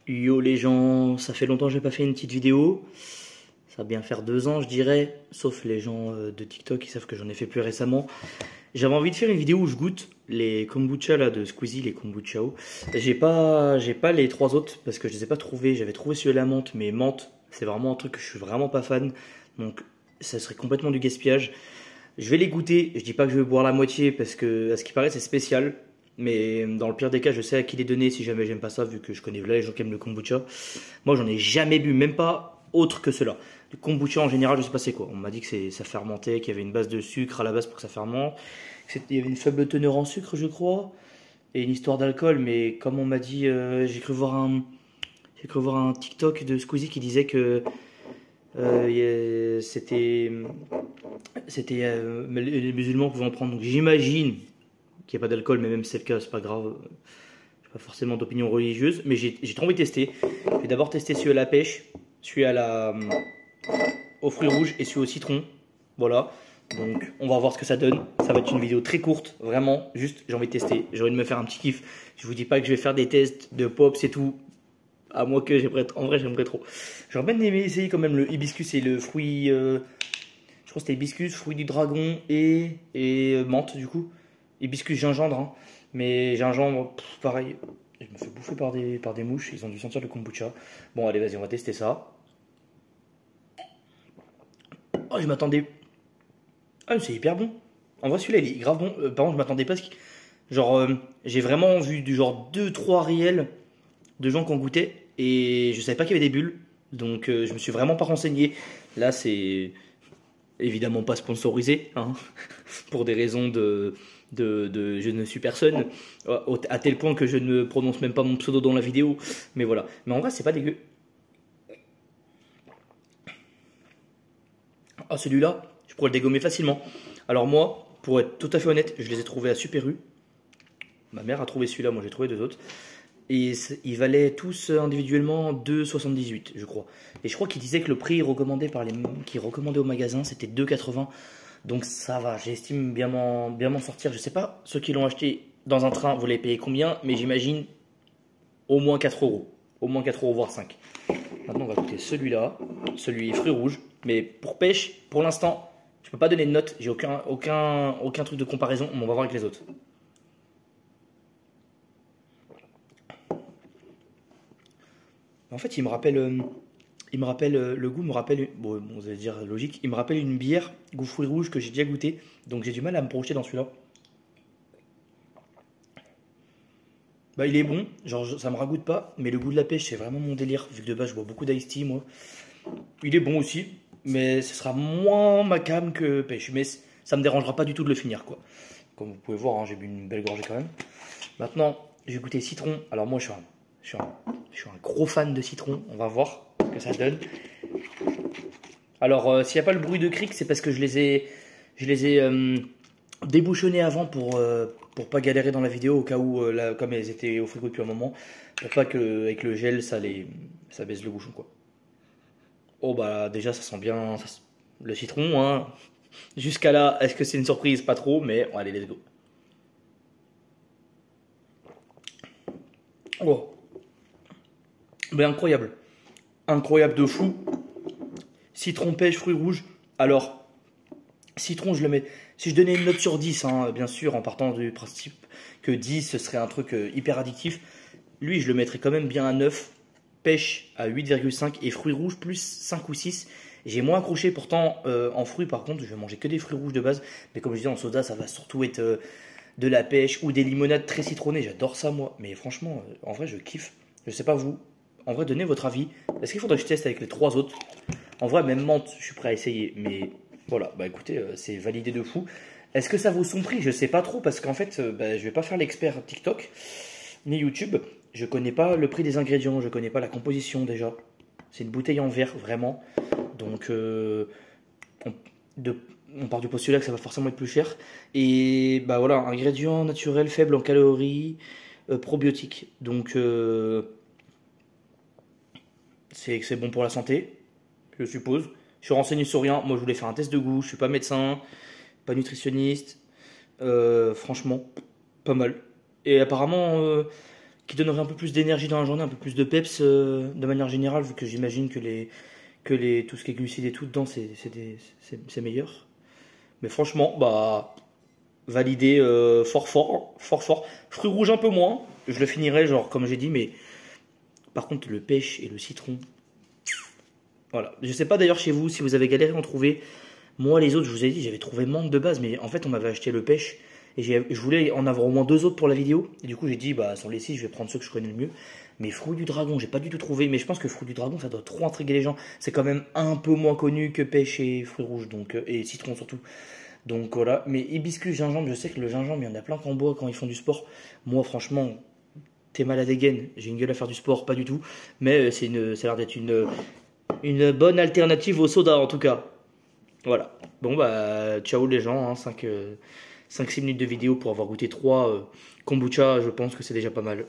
Yo les gens, ça fait longtemps que j'ai pas fait une petite vidéo. Ça va bien faire 2 ans je dirais, sauf les gens de TikTok qui savent que j'en ai fait plus récemment. J'avais envie de faire une vidéo où je goûte les kombucha là de Squeezie, les kombuchao. J'ai pas les trois autres parce que je les ai pas trouvés. J'avais trouvé celui à la menthe, mais menthe c'est vraiment un truc que je suis vraiment pas fan. Donc ça serait complètement du gaspillage. Je vais les goûter, je dis pas que je vais boire la moitié parce que à ce qui paraît c'est spécial. Mais dans le pire des cas, je sais à qui les donner si jamais j'aime pas ça, vu que je connais là les gens qui aiment le kombucha. Moi, j'en ai jamais bu, même pas autre que cela. Le kombucha en général, je sais pas c'est quoi. On m'a dit que ça fermentait, qu'il y avait une base de sucre à la base pour que ça fermente. Il y avait une faible teneur en sucre, je crois. Et une histoire d'alcool, mais comme on m'a dit, j'ai cru voir un TikTok de Squeezie qui disait que c'était les musulmans pouvaient en prendre. Donc j'imagine qu'il n'y a pas d'alcool, mais même si c'est le cas, c'est pas grave. J'ai pas forcément d'opinion religieuse, mais j'ai trop envie de tester. Je vais d'abord tester celui à la pêche, celui aux fruits rouges et celui au citron. Voilà. Donc on va voir ce que ça donne. Ça va être une vidéo très courte, vraiment. Juste, j'ai envie de tester. J'ai envie de me faire un petit kiff. Je vous dis pas que je vais faire des tests de pops et tout. À moi que j'aimerais. En vrai, j'aimerais trop. J'aurais bien aimé essayer quand même le hibiscus et le fruit. Je crois que c'était hibiscus, fruit du dragon et menthe du coup. Hibiscus gingembre, hein. Mais gingembre, pareil. Je me fais bouffer par des mouches. Ils ont dû sentir le kombucha. Bon, allez, vas-y, on va tester ça. Oh, je m'attendais. Ah, c'est hyper bon. En vrai, celui-là, il est grave bon. Par contre, je m'attendais pas à ce qu'il. Genre, j'ai vraiment vu du genre 2-3 réels de gens qui ont goûté. Et je savais pas qu'il y avait des bulles. Donc, je me suis vraiment pas renseigné. Là, c'est évidemment pas sponsorisé, hein, pour des raisons de je ne suis personne, à tel point que je ne prononce même pas mon pseudo dans la vidéo. Mais voilà. Mais en vrai, c'est pas dégueu. Ah, celui-là, je pourrais le dégommer facilement. Alors moi, pour être tout à fait honnête, je les ai trouvés à Super U. Ma mère a trouvé celui-là, moi j'ai trouvé deux autres. Et ils valaient tous individuellement 2,78 je crois. Et je crois qu'il disait que le prix recommandé qui recommandait au magasin c'était 2,80. Donc ça va, j'estime bien m'en sortir. Je sais pas, ceux qui l'ont acheté dans un train, vous l'avez payé combien, mais j'imagine au moins 4 euros. Au moins 4 euros, voire 5. Maintenant on va goûter celui-là, celui fruits rouges. Mais pour pêche, pour l'instant, je peux pas donner de note, j'ai aucun truc de comparaison, mais on va voir avec les autres. En fait, il me rappelle, le goût me rappelle, bon, vous allez dire logique, il me rappelle une bière goût fruits rouges que j'ai déjà goûté, donc j'ai du mal à me projeter dans celui-là. Bah, il est bon, genre ça me ragoûte pas, mais le goût de la pêche c'est vraiment mon délire, vu que de base je bois beaucoup d'ice tea moi. Il est bon aussi, mais ce sera moins ma came que pêche, mais ça me dérangera pas du tout de le finir quoi. Comme vous pouvez voir, hein, j'ai bu une belle gorgée quand même. Maintenant, j'ai goûté citron. Alors moi je suis un gros fan de citron, on va voir ce que ça donne. Alors s'il n'y a pas le bruit de cric, c'est parce que je les ai débouchonnés avant pour pas galérer dans la vidéo au cas où, là, comme elles étaient au frigo depuis un moment, pour pas que avec le gel ça baisse le bouchon quoi. Oh bah déjà ça sent bien le citron hein. Jusqu'à là, est-ce que c'est une surprise? Pas trop, mais bon, allez let's go. Oh, mais incroyable, incroyable de fou. Citron pêche fruits rouges. Alors citron je le mets. Si je donnais une note sur 10, hein, bien sûr en partant du principe que 10 ce serait un truc hyper addictif, lui je le mettrais quand même bien à 9. Pêche à 8,5 et fruits rouges plus 5 ou 6. J'ai moins accroché pourtant en fruits par contre, je vais manger que des fruits rouges de base. Mais comme je disais en soda ça va surtout être de la pêche ou des limonades très citronnées. J'adore ça moi. Mais franchement en vrai je kiffe. Je sais pas vous. En vrai donnez votre avis. Est-ce qu'il faudrait que je teste avec les trois autres? En vrai même menthe je suis prêt à essayer. Mais voilà bah écoutez c'est validé de fou. Est-ce que ça vaut son prix? Je sais pas trop parce qu'en fait je vais pas faire l'expert TikTok ni YouTube. Je connais pas le prix des ingrédients, je connais pas la composition déjà. C'est une bouteille en verre, vraiment. Donc, on part du postulat que ça va forcément être plus cher. Et bah voilà, ingrédients naturels, faibles en calories, probiotiques. Donc, c'est bon pour la santé, je suppose. Je suis renseigné sur rien. Moi, je voulais faire un test de goût. Je suis pas médecin, pas nutritionniste. Franchement, pas mal. Et apparemment. qui donnerait un peu plus d'énergie dans la journée, un peu plus de peps de manière générale, vu que j'imagine que tout ce qui est glucides et tout dedans, c'est meilleur. Mais franchement, bah, validé fort, fort, fort, fort. Fruits rouges un peu moins, je le finirai, genre, comme j'ai dit, mais par contre, le pêche et le citron, voilà. Je sais pas d'ailleurs chez vous si vous avez galéré à en trouver. Moi, les autres, je vous ai dit, j'avais trouvé menthe de base, mais en fait, on m'avait acheté le pêche. Et je voulais en avoir au moins 2 autres pour la vidéo. Et du coup, j'ai dit, bah, sans les 6, je vais prendre ceux que je connais le mieux. Mais fruits du dragon, j'ai pas du tout trouvé. Mais je pense que fruits du dragon, ça doit trop intriguer les gens. C'est quand même un peu moins connu que pêche et fruits rouges, donc, et citron surtout. Donc voilà. Mais hibiscus, gingembre, je sais que le gingembre, il y en a plein qui en boivent quand ils font du sport. Moi, franchement, t'es malade des gaines. J'ai une gueule à faire du sport, pas du tout. Mais ça a l'air d'être une bonne alternative au soda, en tout cas. Voilà. Bon, bah, ciao les gens. Hein, 5-6 minutes de vidéo pour avoir goûté 3 kombucha, je pense que c'est déjà pas mal.